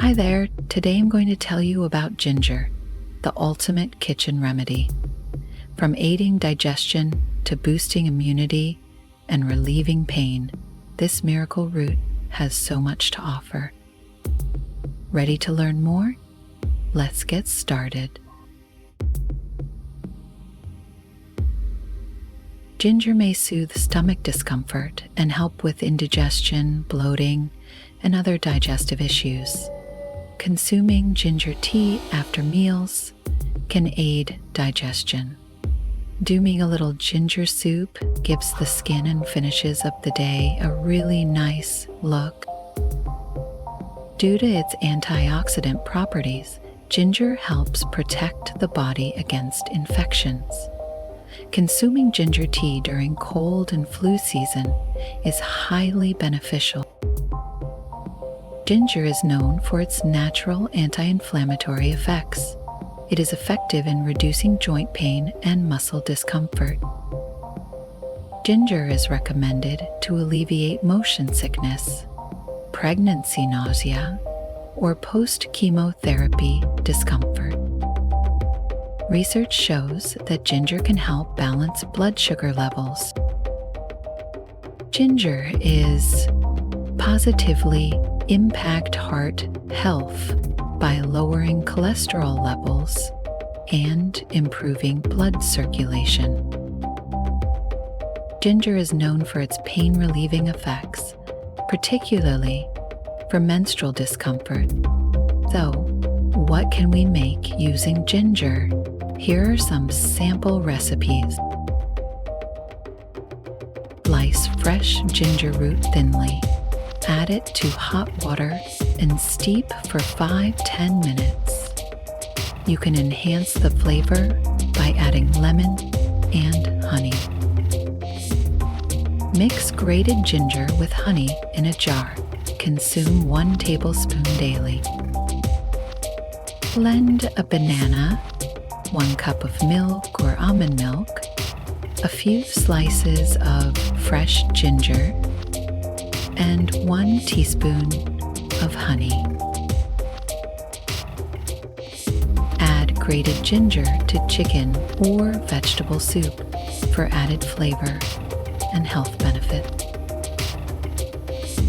Hi there, today I'm going to tell you about ginger, the ultimate kitchen remedy. From aiding digestion to boosting immunity and relieving pain, this miracle root has so much to offer. Ready to learn more? Let's get started. Ginger may soothe stomach discomfort and help with indigestion, bloating, and other digestive issues. Consuming ginger tea after meals can aid digestion. Doing a little ginger soup gives the skin and finishes of the day a really nice look. Due to its antioxidant properties, ginger helps protect the body against infections. Consuming ginger tea during cold and flu season is highly beneficial. Ginger is known for its natural anti-inflammatory effects. It is effective in reducing joint pain and muscle discomfort. Ginger is recommended to alleviate motion sickness, pregnancy nausea, or post-chemotherapy discomfort. Research shows that ginger can help balance blood sugar levels. Ginger is positively impact heart health by lowering cholesterol levels and improving blood circulation. Ginger is known for its pain-relieving effects, particularly for menstrual discomfort. So, what can we make using ginger? Here are some sample recipes. Slice fresh ginger root thinly. Add it to hot water and steep for 5-10 minutes. You can enhance the flavor by adding lemon and honey. Mix grated ginger with honey in a jar. Consume 1 tablespoon daily. Blend a banana, 1 cup of milk or almond milk, a few slices of fresh ginger, and 1 teaspoon of honey. Add grated ginger to chicken or vegetable soup for added flavor and health benefit.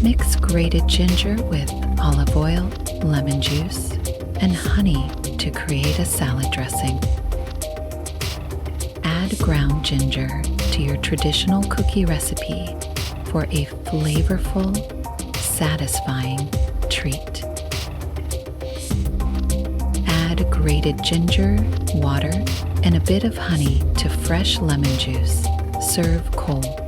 Mix grated ginger with olive oil, lemon juice, and honey to create a salad dressing. Add ground ginger to your traditional cookie recipe for a flavorful, satisfying treat. Add grated ginger, water, and a bit of honey to fresh lemon juice. Serve cold.